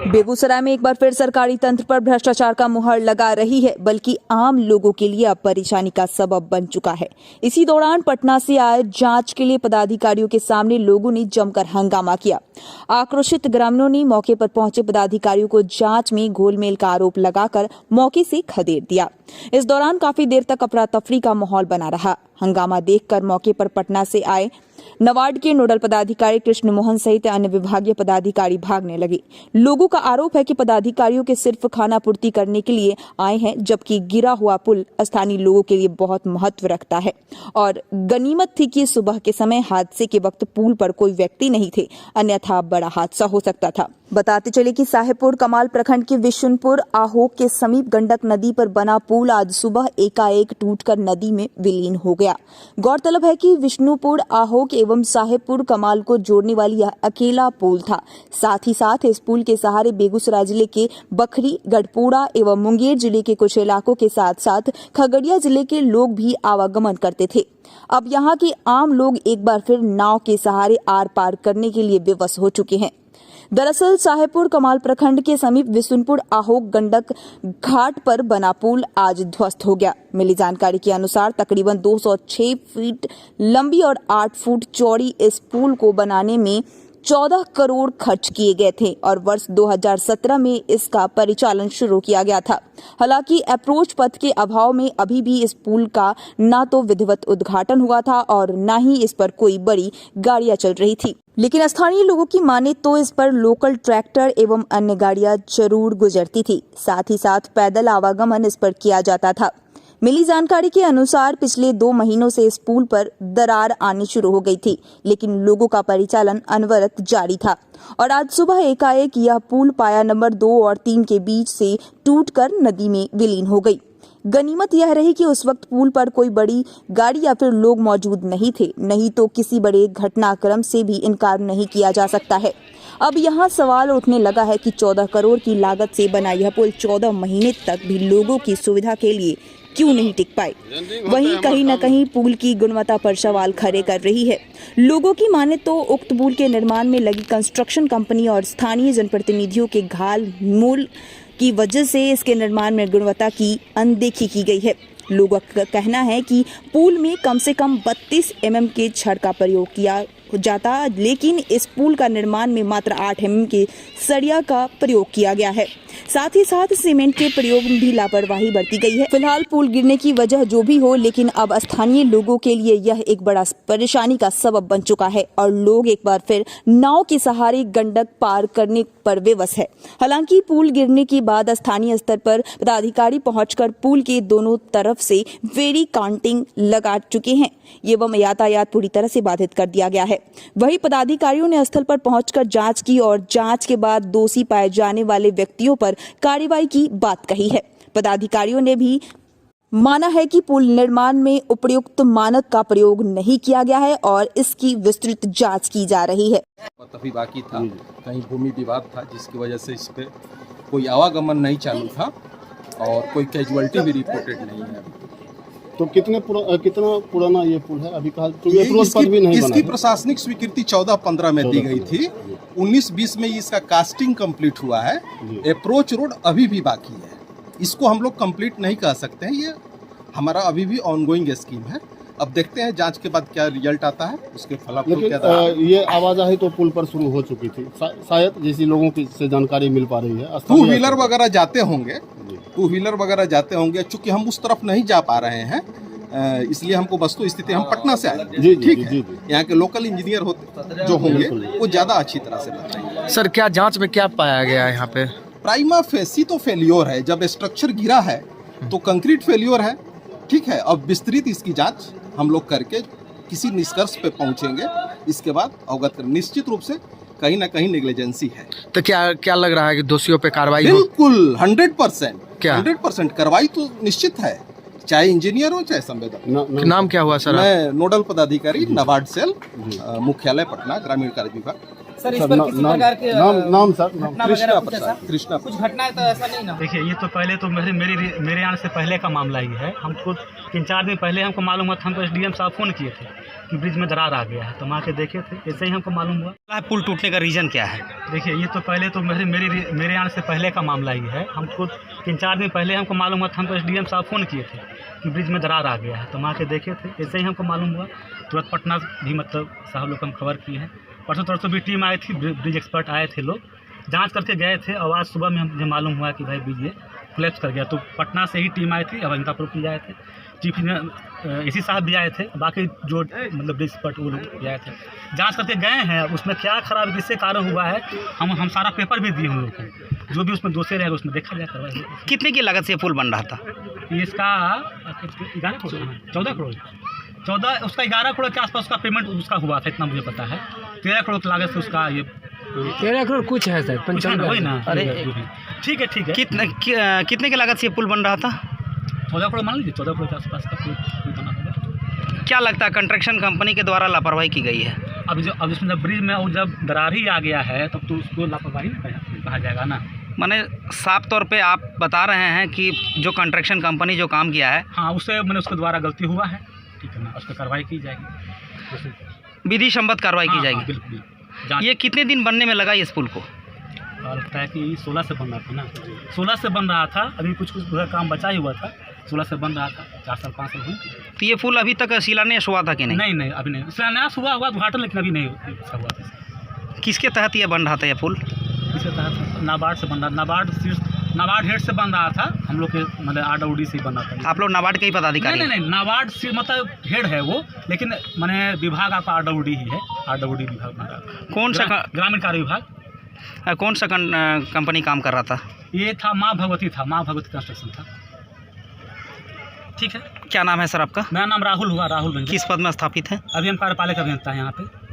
बेगूसराय में एक बार फिर सरकारी तंत्र पर भ्रष्टाचार का मुहर लगा रही है, बल्कि आम लोगों के लिए अब परेशानी का सबब बन चुका है। इसी दौरान पटना से आए जांच के लिए पदाधिकारियों के सामने लोगों ने जमकर हंगामा किया। आक्रोशित ग्रामीणों ने मौके पर पहुंचे पदाधिकारियों को जांच में घोलमेल का आरोप लगाकर मौके से खदेड़ दिया। इस दौरान काफी देर तक अफरा तफरी का माहौल बना रहा। हंगामा देखकर मौके पर पटना से आए नाबार्ड के नोडल पदाधिकारी कृष्ण मोहन सहित अन्य विभागीय पदाधिकारी भागने लगे। लोगों का आरोप है कि पदाधिकारियों के सिर्फ खाना पूर्ति करने के लिए आए हैं, जबकि गिरा हुआ पुल स्थानीय लोगों के लिए बहुत महत्व रखता है और गनीमत थी कि सुबह के समय हादसे के वक्त पुल पर कोई व्यक्ति नहीं थे, अन्यथा बड़ा हादसा हो सकता था। बताते चले कि साहेबपुर कमाल प्रखंड के विशुनपुर आहोक के समीप गंडक नदी पर बना पुल आज सुबह एकाएक टूटकर नदी में विलीन हो गया। गौरतलब है कि विष्णुपुर आहोक एवं साहेबपुर कमाल को जोड़ने वाली यह अकेला पुल था। साथ ही साथ इस पुल के सहारे बेगूसराय जिले के बखरी, गढ़पुरा एवं मुंगेर जिले के कुछ इलाकों के साथ साथ खगड़िया जिले के लोग भी आवागमन करते थे। अब यहाँ के आम लोग एक बार फिर नाव के सहारे आर पार करने के लिए विवश हो चुके हैं। दरअसल साहेबपुर कमाल प्रखंड के समीप विशुनपुर आहोक गंडक घाट पर बना पुल आज ध्वस्त हो गया। मिली जानकारी के अनुसार तकरीबन 206 फीट लंबी और 8 फुट चौड़ी इस पुल को बनाने में 14 करोड़ खर्च किए गए थे और वर्ष 2017 में इसका परिचालन शुरू किया गया था। हालांकि अप्रोच पथ के अभाव में अभी भी इस पुल का न तो विधिवत उद्घाटन हुआ था और न ही इस पर कोई बड़ी गाड़ियां चल रही थी। लेकिन स्थानीय लोगों की माने तो इस पर लोकल ट्रैक्टर एवं अन्य गाड़ियां जरूर गुजरती थी। साथ ही साथ पैदल आवागमन इस पर किया जाता था। मिली जानकारी के अनुसार पिछले 2 महीनों से इस पुल पर दरार आनी शुरू हो गई थी, लेकिन लोगों का परिचालन अनवरत जारी था और आज सुबह एकाएक यह पुल पाया नंबर 2 और 3 के बीच से टूटकर नदी में विलीन हो गई। गनीमत यह रही कि उस वक्त पुल पर कोई बड़ी गाड़ी या फिर लोग मौजूद नहीं थे, नहीं तो किसी बड़े घटनाक्रम से भी इनकार नहीं किया जा सकता है। अब यहाँ सवाल उठने लगा है कि 14 करोड़ की लागत से बना यह पुल 14 महीने तक भी लोगों की सुविधा के लिए क्यों नहीं टिक पाए। वहीं कहीं न कहीं पुल की गुणवत्ता पर सवाल खड़े कर रही है। लोगों की माने तो उक्त पुल के निर्माण में लगी कंस्ट्रक्शन कंपनी और स्थानीय जनप्रतिनिधियों के घाल मूल की वजह से इसके निर्माण में गुणवत्ता की अनदेखी की गई है। लोगों का कहना है कि पुल में कम से कम 32 mm के छड़ का प्रयोग किया जाता, लेकिन इस पुल का निर्माण में मात्र 8 mm के सरिया का प्रयोग किया गया है। साथ ही साथ सीमेंट के प्रयोग में भी लापरवाही बरती गई है। फिलहाल पुल गिरने की वजह जो भी हो, लेकिन अब स्थानीय लोगों के लिए यह एक बड़ा परेशानी का सबब बन चुका है और लोग एक बार फिर नाव के सहारे गंडक पार करने पर विवश है। हालांकि पुल गिरने के बाद स्थानीय स्तर पर पदाधिकारी पहुंचकर पुल के दोनों तरफ से वेरी काउंटिंग लगा चुके हैं एवं यातायात पूरी तरह से बाधित कर दिया गया है। वही पदाधिकारियों ने स्थल पर पहुंचकर जांच की और जांच के बाद दोषी पाए जाने वाले व्यक्तियों पर कार्रवाई की बात कही है। पदाधिकारियों ने भी माना है कि पुल निर्माण में उपयुक्त मानक का प्रयोग नहीं किया गया है और इसकी विस्तृत जांच की जा रही है। तभी बाकी था, कहीं भूमि विवाद था जिसकी वजह से इस पे कोई आवागमन नहीं चालू था और कोई कैजुअलिटी भी रिपोर्टेड नहीं है। तो कितना पुराना ये पुल है? अभी कहा तो भी नहीं इसकी प्रशासनिक स्वीकृति 14-15 में दी गई थी। 19-20 में इसका कास्टिंग कंप्लीट हुआ है। अप्रोच रोड अभी भी बाकी है, इसको हम लोग कंप्लीट नहीं कह सकते हैं। ये हमारा अभी भी ऑनगोइंग स्कीम है। अब देखते हैं जांच के बाद क्या रिजल्ट आता है, उसके फलाफल क्या। ये आवाजाही तो पुल पर शुरू हो चुकी थी, शायद जैसी लोगों की से जानकारी मिल पा रही है। 2 व्हीलर वगैरह जाते होंगे, चूंकि हम उस तरफ नहीं जा पा रहे हैं, इसलिए हमको वस्तु स्थिति, हम पटना से आए, ठीक है। यहाँ के लोकल इंजीनियर होते जो होंगे वो ज्यादा अच्छी तरह से बताएंगे। सर, क्या जांच में क्या पाया गया है यहाँ पे? प्राइमा फेसी तो फेल्योर है, जब स्ट्रक्चर गिरा है तो कंक्रीट फेल्योर है, ठीक है। अब विस्तृत इसकी जांच हम लोग करके किसी निष्कर्ष पे पहुंचेंगे, इसके बाद अवगत करें। निश्चित रूप से कहीं ना कहीं नेग्लिजेंसी है। तो क्या लग रहा है कि दोषियों पे कार्रवाई? बिल्कुल 100%। क्या 100% कार्रवाई तो निश्चित है, चाहे इंजीनियर हो चाहे संवेदक। नाम क्या हुआ सर? मैं नोडल पदाधिकारी नाबार्ड सेल, मुख्यालय पटना, ग्रामीण कार्य विभाग। सर इस सर, पर ना- किसी नाम प्रकार के नाम सर नाम घटना कृष्णा वगैरह कुछ प्रसाद, ऐसा? कृष्णा कुछ घटना तो ऐसा नहीं ना? देखिए ये तो पहले तो मेरे आने से पहले का मामला ही है। हमको 3-4 दिन पहले हमको मालूम हुआ था, हमको एसडीएम साहब फ़ोन किए थे कि ब्रिज में दरार आ गया है, तो हम आके देखे थे, ऐसे ही हमको मालूम हुआ। पुल टूटने का रीज़न क्या है? देखिए ये तो पहले तो मेरे आने से पहले का मामला ही है। हमको 3-4 दिन पहले हमको मालूम हुआ था, हमको एसडीएम साहब फ़ोन किए थे कि ब्रिज में दरार आ गया है, तो हम आके देखे थे, ऐसे ही हमको मालूम हुआ। तुरंत पटना भी मतलब साहब लोग को हम खबर किए हैं। परसों भी टीम आई थी, ब्रिज एक्सपर्ट आए थे, लोग जांच करके गए थे और आज सुबह में मुझे मालूम हुआ कि भाई ब्रिज ये कोलैप्स कर गया। तो पटना से ही टीम आई थी, अवंतापुर भी आए थे, चीफ इंजीनियर एसी साहब भी आए थे, बाकी जो मतलब ब्रिज एक्सपर्ट वो लोग भी आए थे, जांच करके गए हैं। उसमें क्या खराब किससे कारण हुआ है, हम सारा पेपर भी दिए हम लोग को, जो भी उसमें दोषी रहेगा उसमें देखा जाए, कार्रवाई होगी। कितने की लागत से ये पुल बन रहा था? इसका 11 करोड़ 14 करोड़ 14 उसका 11 करोड़ के आसपास उसका पेमेंट उसका हुआ था, इतना मुझे पता है। 13 करोड़ की लागत से उसका ये 13 करोड़ कुछ है सर, 95 वही ना। अरे, ठीक है कितने की लागत से ये पुल बन रहा था? 14 करोड़ मान लीजिए, 14 करोड़ के आसपास का पुल बना होगा। क्या लगता है कंस्ट्रक्शन कंपनी के द्वारा लापरवाही की गई है? अब इसमें जब ब्रिज में और जब दरार ही आ गया है तब तो उसको लापरवाही ना कहा जाएगा ना। माने साफ तौर पे आप बता रहे हैं कि जो कंस्ट्रक्शन कंपनी जो काम किया है, हाँ उससे मैंने उसके द्वारा गलती हुआ है, ठीक है ना, उस पर कार्रवाई की जाएगी, विधि सम्मत कार्रवाई की हाँ, जाएगी। बिल्कुल जांच। ये कितने दिन बनने में लगा इस पुल को? और लगता है कि 16 से बन रहा था ना, 16 से बन रहा था, अभी कुछ काम बचा ही हुआ था, 16 से बन रहा था, 4 साल 5 साल हुई। तो ये पुल अभी तक शिलान्यास हुआ था कि नहीं? नहीं अभी नहीं, शिलान्यास हुआ उद्घाटन, लेकिन अभी नहीं हुआ था। किसके तहत ये बन रहा था ये पुल? इसके तहत नाबार्ड से बन रहा, नाबार्ड हेड से बन रहा था, हम लोग के मतलब RWD से ही बन रहा था। आप लोग नाबार्ड के ही पदाधिकारी? नहीं नाबार्ड से मतलब हेड है वो, लेकिन मैंने विभाग आपका RWD ही है, RWD विभाग बन रहा था। कौन सा ग्रामीण कार्य विभाग। कौन सा कंपनी काम कर रहा था? ये था माँ भगवती कंस्ट्रक्शन था। ठीक है, क्या नाम है सर आपका? मेरा नाम राहुल हुआ, राहुल बंजारा। किस पद में स्थापित है? अभी हम कार्यपालक अभियंता हैं यहाँ पे।